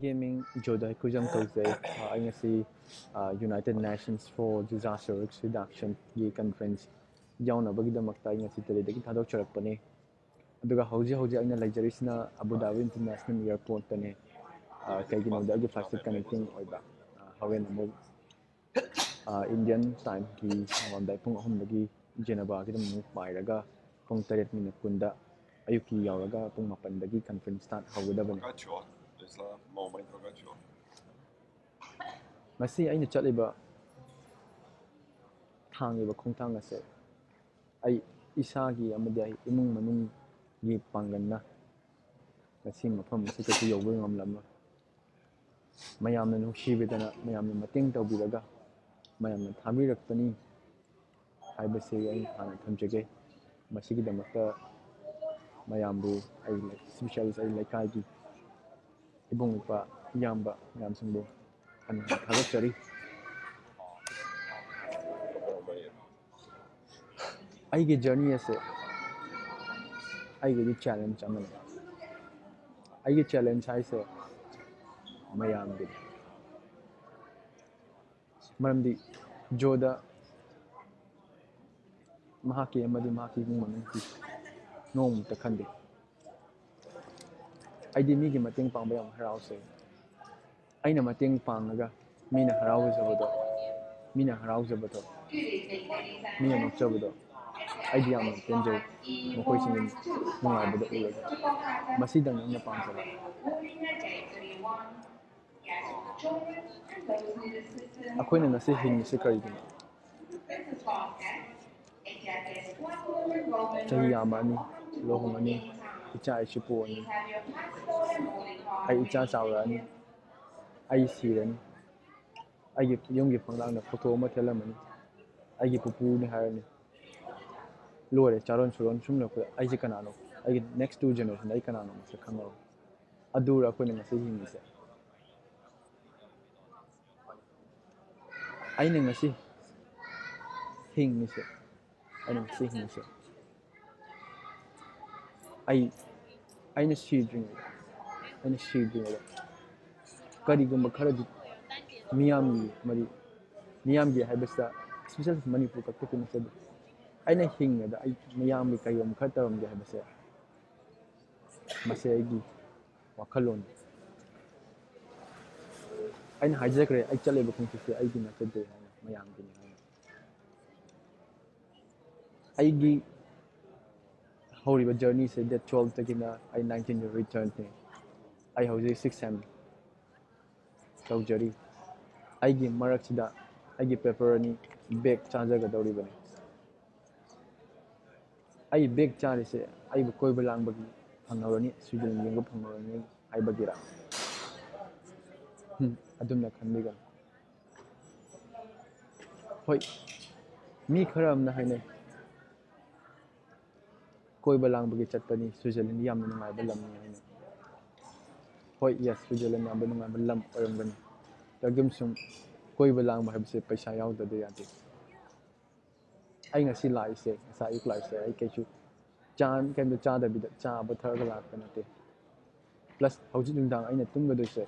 ꯑꯩꯒꯤ ꯃꯤꯡ Jodha Heikrujam ꯀꯧꯖꯩ ꯑꯩ ꯉꯁꯤ United Nations for Disaster Risk Reduction ꯒꯤ ꯀꯟꯐꯔꯦꯟꯁ ꯌꯥꯎꯅꯕꯒꯤꯗꯃꯛꯇ ꯑꯩ ꯉꯁꯤ ꯗꯦꯜꯂꯤꯗꯒꯤ ꯊꯥꯗꯣꯛꯆꯔꯛꯄꯅꯤ ꯑꯗꯨꯒ ꯍꯧꯖꯤꯛ ꯑꯩꯅ ꯂꯩꯖꯔꯤꯁꯤꯅ ꯑꯕꯨ ꯙꯥꯕꯤ ꯏꯟꯇꯔꯅꯦꯁꯅꯦꯜ ꯏꯌꯔꯄꯣꯔꯠꯇꯅꯤ ꯀꯩꯒꯤꯅꯣꯗ ꯑꯩꯒꯤ ꯐ꯭ꯂꯥꯏꯠꯁꯦ ꯀꯅꯦꯛꯇꯤꯡ ꯑꯣꯏꯕ ꯍꯣꯔꯦꯟ ꯑꯃꯨꯛ ꯏꯟꯗꯤꯌꯟ ꯇꯥꯏꯝꯒꯤ ꯅꯣꯡꯉꯥꯜꯂꯝꯗꯥꯏ ꯄꯨꯡ 3ꯗꯒꯤ ꯖꯦꯅꯦꯚꯥꯒꯤꯗ ꯑꯃꯨꯛ ꯄꯥꯏꯔꯒ ꯄꯨꯡ 8:10 ꯑꯌꯨꯛꯀꯤ ꯌꯧꯔꯒ ꯄꯨꯡ 8ꯗꯒꯤ ꯀꯟꯐꯔꯦꯟꯁ ꯁ꯭ꯇꯥꯔꯠ ꯍꯧꯒꯗꯕꯅꯤ ꯉꯁꯤ ꯑꯩꯅ ꯆꯠꯂꯤꯕ ꯊꯥꯡꯂꯤꯕ ꯈꯣꯡꯊꯥꯡ ꯑꯁꯦ ꯑꯩ ꯏꯁꯥꯒꯤ ꯑꯃꯗꯤ ꯑꯩ ꯏꯃꯨꯡ ꯃꯅꯨꯡꯒꯤ ꯄꯥꯡꯒꯜꯅ ꯉꯁꯤ ꯃꯐꯝ ꯑꯁꯤ ꯀꯩꯁꯨ ꯌꯧꯕ ꯉꯝꯂꯝꯂꯣꯏ ꯃꯌꯥꯝꯅ ꯅꯨꯡꯁꯤꯕꯤꯗꯅ ꯃꯌꯥꯝꯅ ꯃꯇꯦꯡ ꯇꯧꯕꯤꯔꯒ ꯃꯌꯥꯝꯅ ꯊꯥꯕꯤꯔꯛꯄꯅꯤ ꯍꯥꯏꯕꯁꯤ ꯑꯩ ꯍꯥꯟꯅ ꯊꯝꯖꯒꯦ ꯃꯁꯤꯒꯤꯗꯃꯛꯇ ꯃꯌꯥꯝꯕꯨ ꯑꯩ ꯏꯁꯄꯤꯁꯦꯜꯂꯤ ꯑꯩ ꯂꯩꯀꯥꯏꯒꯤ ꯏꯕꯨꯡ ꯏꯄ꯭ꯋꯥ ꯏꯌꯥꯝꯕ ꯃꯌꯥꯝꯁꯤꯡꯕꯨ ꯍꯟꯅ ꯊꯥꯒꯠꯆꯔꯤ ꯑꯩꯒꯤ ꯖꯔꯅꯤ ꯑꯁꯦ ꯑꯩꯒꯤꯗꯤ ꯆꯦꯂꯦꯟꯖ ꯑꯃꯅꯤ ꯑꯩꯒꯤ ꯆꯦꯂꯦꯟꯖ ꯍꯥꯏꯁꯦ ꯃꯌꯥꯝꯒꯤꯅꯤ ꯃꯔꯝꯗꯤ ꯖꯣꯗ ꯃꯍꯥꯛꯀꯤ ꯑꯃꯗꯤ ꯃꯍꯥꯛꯀꯤ ꯏꯃꯨꯡ ꯃꯅꯨꯡꯒꯤ ꯅꯣꯡꯃꯇ ꯈꯟꯗꯦ ꯑꯩꯗꯤ ꯃꯤꯒꯤ ꯃꯇꯦꯡ ꯄꯥꯡꯕ ꯌꯥꯝ ꯍꯔꯥꯎꯖꯩ ꯑꯩꯅ ꯃꯇꯦꯡ ꯄꯥꯡꯉꯒ ꯃꯤꯅ ꯍꯔꯥꯎꯖꯕꯗꯣ ꯃꯤꯅ ꯅꯣꯛꯆꯕꯗꯣ ꯑꯩꯗꯤ ꯌꯥꯝꯅ ꯄꯦꯟꯖꯩ ꯃꯈꯣꯏꯁꯤꯡꯒꯤ ꯅꯨꯡꯉꯥꯏꯕꯗ ꯎꯔꯒ ꯃꯁꯤꯗꯪ ꯑꯩꯅ ꯄꯥꯝꯖꯕ ꯑꯩꯈꯣꯏꯅ ꯉꯁꯤ ꯍꯤꯡꯉꯤꯁꯤ ꯀꯔꯤꯒꯤꯅꯣ ꯆꯍꯤ ꯌꯥꯝꯃꯛꯑꯅꯤ ꯂꯨꯍꯣꯡꯉꯅꯤ ꯏꯆꯥ ꯏꯁꯨ ꯄꯣꯛꯑꯅꯤ ꯑꯩ ꯏꯆꯥ ꯆꯥꯎꯔꯛꯑꯅꯤ ꯑꯩ ꯁꯤꯔꯅꯤ ꯑꯩꯒꯤ ꯌꯨꯝꯒꯤ ꯐꯛꯂꯥꯡꯗ ꯐꯣꯇꯣ ꯑꯃ ꯊꯦꯠꯂꯝꯃꯅꯤ ꯑꯩꯒꯤ ꯄꯨꯄꯨꯅꯤ ꯍꯥꯏꯔꯅꯤ ꯂꯣꯏꯔꯦ ꯆꯥꯔꯣꯟ ꯁꯨꯔꯣꯟ ꯁꯨꯝ ꯂꯩꯔꯛꯄꯗ ꯑꯩꯁꯦ ꯀꯅꯥꯅꯣ ꯑꯩꯒꯤ ꯅꯦꯛꯁ 2 ꯖꯦꯅꯦꯔꯦꯁꯟꯗ ꯑꯩ ꯀꯅꯥꯅꯣ ꯃꯁꯛ ꯈꯪꯉꯔꯣꯏ ꯑꯗꯨꯔ ꯑꯩꯈꯣꯏꯅ ꯉꯁꯤ ꯍꯤꯡꯉꯤꯁꯦ ꯑꯩꯅ ꯉꯁꯤ ꯍꯤꯡꯉꯤꯁꯦ ꯑꯩꯅ ꯁꯤꯗ꯭ꯔꯤꯉꯩꯗ ꯀꯔꯤꯒꯨꯝꯕ ꯈꯔꯗꯤ ꯃꯤꯌꯥꯝꯒꯤ ꯍꯥꯏꯕꯁꯤꯗ ꯏꯁꯄꯤꯁꯦꯜ ꯃꯅꯤꯄꯨꯔ ꯈꯛꯇꯒꯤ ꯅꯠꯆꯗꯦ ꯑꯩꯅ ꯍꯤꯡꯉꯗ ꯑꯩ ꯃꯤꯌꯥꯝꯒꯤ ꯀꯔꯤꯒꯨꯝꯕ ꯈꯔ ꯇꯧꯔꯝꯒꯦ ꯍꯥꯏꯕꯁꯦ ꯃꯁꯤ ꯑꯩꯒꯤ ꯋꯥꯈꯜꯂꯣꯟꯅꯤ ꯑꯩꯅ ꯍꯥꯏꯖꯈ꯭ꯔꯦ ꯑꯩ ꯆꯠꯂꯤꯕ ꯈꯣꯡꯆꯠꯁꯦ ꯑꯩꯒꯤ ꯅꯠꯆꯗꯦ ꯍꯥꯏꯅ ꯃꯌꯥꯝꯒꯤꯅꯤ ꯍꯥꯏꯅ ꯑꯩꯒꯤ ꯍꯧꯔꯤꯕ ꯖꯔꯅꯤꯁꯦ ꯗꯦꯠ 12ꯗꯒꯤꯅ ꯑꯩ 19ꯗ ꯔꯤꯇꯔꯟꯅꯤ ꯑꯩ ꯍꯧꯖꯤꯛ 6th ꯁꯦꯝ ꯇꯧꯖꯔꯤ ꯑꯩꯒꯤ ꯃꯔꯛꯁꯤꯗ ꯑꯩꯒꯤ ꯄꯦꯄꯔ 2 ꯕꯦꯛ ꯆꯥꯖꯒꯗꯧꯔꯤꯕꯅꯤ ꯑꯩ ꯕꯦꯛ ꯆꯥꯔꯤꯁꯦ ꯑꯩꯕꯨ ꯀꯣꯏꯕ ꯂꯥꯡꯕꯒꯤ ꯐꯪꯍꯧꯔꯅꯤ ꯁ꯭ꯋꯤꯖꯔꯂꯦꯟ ꯌꯦꯡꯕ ꯐꯪꯍꯧꯔꯅꯤ ꯍꯥꯏꯕꯒꯤꯔ ꯑꯗꯨꯝꯅ ꯈꯟꯕꯤꯒꯅꯨ ꯍꯣꯏ ꯃꯤ ꯈꯔ ꯑꯃꯅ ꯍꯥꯏꯅꯩ ꯀꯣꯏꯕ ꯂꯥꯡꯕꯒꯤ ꯆꯠꯄꯅꯤ ꯁ꯭ꯋꯤꯖꯔꯂꯦꯟꯗ ꯌꯥꯝꯅ ꯅꯨꯡꯉꯥꯏꯕ ꯂꯝꯅꯤ ꯍꯥꯏꯅ ꯍꯣꯏ ꯌꯦꯁ ꯁ꯭ꯋꯤꯖꯔꯂꯦꯟ ꯌꯥꯝꯅ ꯅꯨꯡꯉꯥꯏꯕ ꯂꯝ ꯑꯣꯏꯔꯝꯒꯅꯤ ꯑꯗꯨꯝꯁꯨꯡ ꯀꯣꯏꯕ ꯂꯥꯡꯕ ꯍꯥꯏꯕꯁꯦ ꯄꯩꯁꯥ ꯌꯥꯎꯗ꯭ꯔꯗꯤ ꯌꯥꯗꯦ ꯑꯩ ꯉꯁꯤ ꯂꯥꯛꯏꯁꯦ ꯉꯁꯥꯏ ꯑꯌꯨꯛ ꯂꯥꯛꯏꯁꯦ ꯑꯩ ꯀꯩꯝꯇ ꯆꯥꯗꯕꯤꯗ ꯆꯥꯕ ꯊꯛꯑꯒ ꯂꯥꯛꯄ ꯅꯠꯇꯦ ꯄ꯭ꯂꯁ ꯍꯧꯖꯤꯛ ꯅꯨꯡꯗꯥꯡ ꯑꯩꯅ ꯇꯨꯝꯒꯗꯣꯏꯁꯦ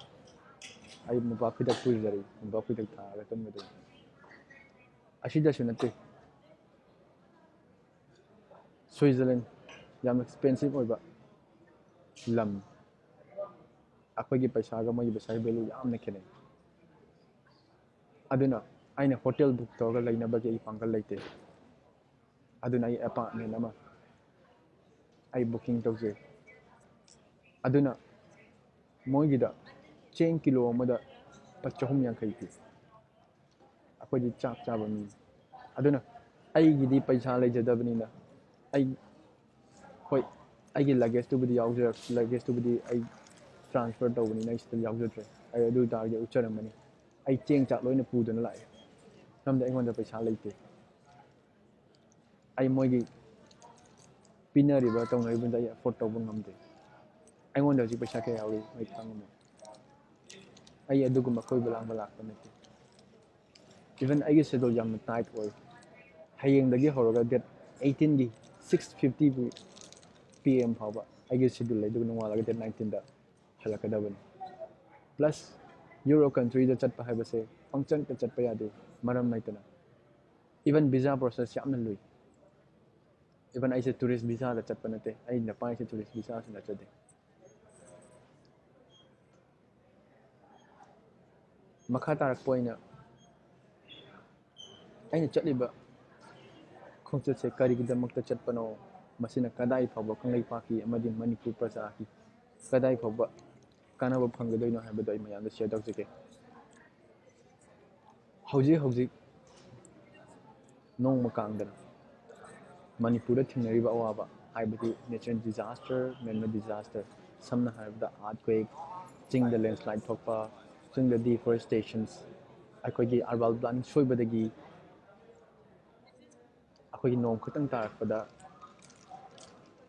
ꯑꯩ ꯃꯣꯝꯄꯥꯛ ꯐꯤꯗꯛ ꯄꯨꯖꯔꯤ ꯃꯣꯝꯄꯥꯛ ꯐꯤꯗꯛ ꯊꯥꯔꯒ ꯇꯨꯝꯒꯗꯣꯏꯅꯤ ꯑꯁꯤꯗꯁꯨ ꯅꯠꯇꯦ ꯁ꯭ꯋꯤꯖꯔꯂꯦꯟ ꯌꯥꯝꯅ ꯑꯦꯛꯁꯄꯦꯟꯁꯤꯞ ꯑꯣꯏꯕ ꯂꯝ ꯑꯩꯈꯣꯏꯒꯤ ꯄꯩꯁꯥꯒ ꯃꯣꯏꯒꯤ ꯄꯩꯁꯥꯒꯤ ꯚꯦꯂꯨ ꯌꯥꯝꯅ ꯈꯦꯠꯅꯩ ꯑꯗꯨꯅ ꯑꯩꯅ ꯍꯣꯇꯦꯜ ꯕꯨꯛ ꯇꯧꯔꯒ ꯂꯩꯅꯕꯒꯤ ꯑꯩ ꯄꯥꯡꯒꯜ ꯂꯩꯇꯦ ꯑꯗꯨꯅ ꯑꯩ ꯑꯦꯄꯥꯔꯠꯃꯦꯟ ꯑꯃ ꯑꯩ ꯕꯨꯛꯀꯤꯡ ꯇꯧꯖꯩ ꯑꯗꯨꯅ ꯃꯣꯏꯒꯤꯗ ꯆꯦꯡ ꯀꯤꯂꯣ ꯑꯃꯗ ꯂꯨꯄꯥ 350 ꯄꯤ ꯑꯩꯈꯣꯏꯗꯤ ꯆꯥꯛ ꯆꯥꯕ ꯃꯤ ꯑꯗꯨꯅ ꯑꯩꯒꯤꯗꯤ ꯄꯩꯁꯥ ꯂꯩꯖꯗꯕꯅꯤꯅ ꯍꯣꯏ ꯑꯩꯒꯤ ꯂꯒꯦꯖꯇꯨꯕꯨꯗꯤ ꯑꯩ ꯇ꯭ꯔꯥꯟꯁꯐꯔ ꯇꯧꯕꯅꯤꯅ ꯑꯩ ꯁꯤꯗ ꯌꯥꯎꯖꯗ꯭ꯔꯦ ꯑꯩ ꯑꯗꯨ ꯇꯥꯔꯒꯗꯤ ꯎꯠꯆꯔꯝꯒꯅꯤ ꯑꯩ ꯆꯦꯡ ꯆꯥꯛ ꯂꯣꯏꯅ ꯄꯨꯗꯨꯅ ꯂꯥꯛꯑꯦ ꯁꯣꯝꯗ ꯑꯩꯉꯣꯟꯗ ꯄꯩꯁా ꯂꯩꯇꯦ ꯑꯩ ꯃꯣꯏꯒꯤ ꯄꯤꯅꯔꯤꯕ ꯇꯧꯅꯔꯤꯕꯗ ꯑꯩ ꯑꯦꯐꯣꯔꯠ ꯇꯧꯕ ꯉꯝꯗꯦ ꯑꯩꯉꯣꯟꯗ ꯍꯧꯖꯤꯛ ꯄꯩꯁꯥ ꯀꯌꯥ ꯌꯥꯎꯔꯤ ꯑꯩ ꯈꯪꯉꯝꯃꯣꯏ ꯑꯩ ꯑꯗꯨꯒꯨꯝꯕ ꯀꯣꯏꯕ ꯂꯥꯡꯕ ꯂꯥꯛꯄ ꯅꯠꯇꯦ ꯏꯚꯟ ꯑꯩꯒꯤ ꯁꯦꯗꯨꯜ ꯌꯥꯝꯅ ꯇꯥꯏꯠ ꯑꯣꯏ ꯍꯌꯦꯡꯗꯒꯤ ꯍꯧꯔꯒ ꯗꯦꯠ 18ꯒꯤ 6:50 PM ꯐꯥꯎꯕ ꯑꯩꯒꯤ ꯁꯦꯗꯨꯜ ꯂꯩ ꯑꯗꯨꯒ ꯅꯣꯡꯉꯥꯜꯂꯒ date 19ꯗ ꯍꯜꯂꯛꯀꯗꯕꯅꯤ Plus, Euro country da chatpa haibase function ta chatpa yade maram naitana. Even visa process yamna lui. Even I say tourist visa da chatpa nate. I Nepal I say tourist visa sa chade. Makha tarak poina. Aina chatliba khongchat se karigidamakta chatpano masina kadai phawba kanglai paki amadi Manipur praja ki kadai phawba kanaba phanggadoino haibado ai mayamda share tawjage. Hauji nong makangdana Manipur thingnariba awaba haibadi natural disaster, man-made disaster, samna haibda earthquake, chingda landslide thokpa, chingda deforestations, akoigi urban planning soibadagi akoigi nong khatang tarakpada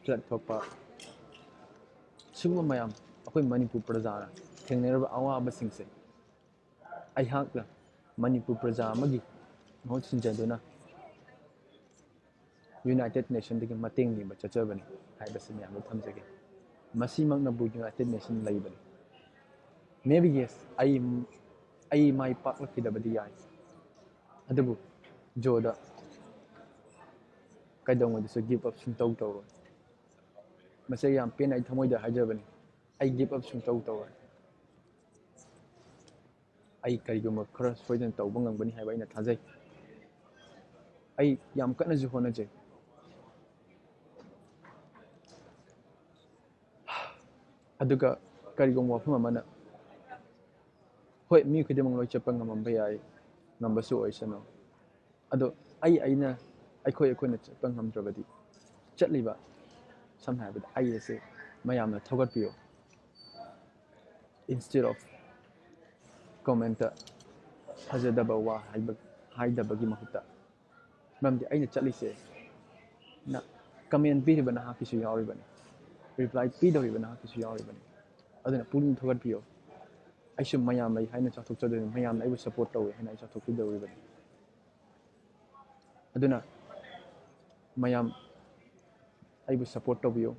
flood thokpa sugma mayam akoi Manipur prajana thingnariba awaba singse aihakla Manipur praja amagi mahut sinjaduna United Nations dagi mating ni bachachabani haibase mayam thamjage masi magnabu United Nations laibani maybe yes ai mai pak lakidabadi yai adabu Jodha kaidongodisu give up sungtau tawro masay yam pen ai thamoida hajabani ai give up sungtau tawro ai kariguma khara soidan tawba ngangbani haiba ina thajai ai yam kana ju honajai aduga karigum wafum amana hoi mi khidimang loi chapa ngamamba yai ngambasu oisano ado aina aikoina chapa ngamdrabadi chatliba sam haibada ai ase mayamna thogatpiyo instead of comment hajadaba wa haidabagi mahutta mamdi aina chatlise na comment piriba na hakisu yawribani reply pidoriba na hakisu yawribani aduna puling thogatpiyo aishu mayam lai haina chathok chadoni mayam lai support tawe haina ai chathok pidoribani aduna mayam ai support tawiyo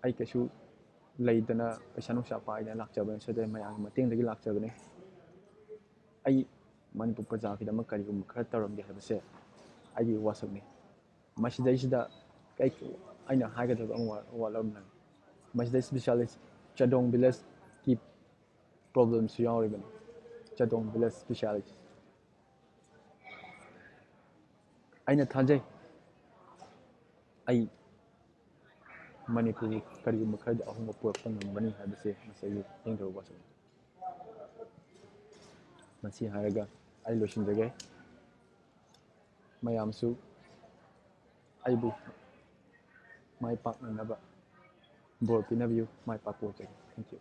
ai kasu laidana paisa nusa paida lakchabani sade mayam mating dagi lakchabani ai Manipur praja ki damak karigum khara taramge habase ai wasakni masidaisida kai aina hagadaba walam nan masida specialist chadong village ki problems yawribani chadong village specialist aina thajai ai Manipur karigum khara ahum purakpa ngambani habase masai yengro wasakni masi haraga ai losinjage mayamsu aibu mai paknanaba bor pinabiu mai pakpo jage thank you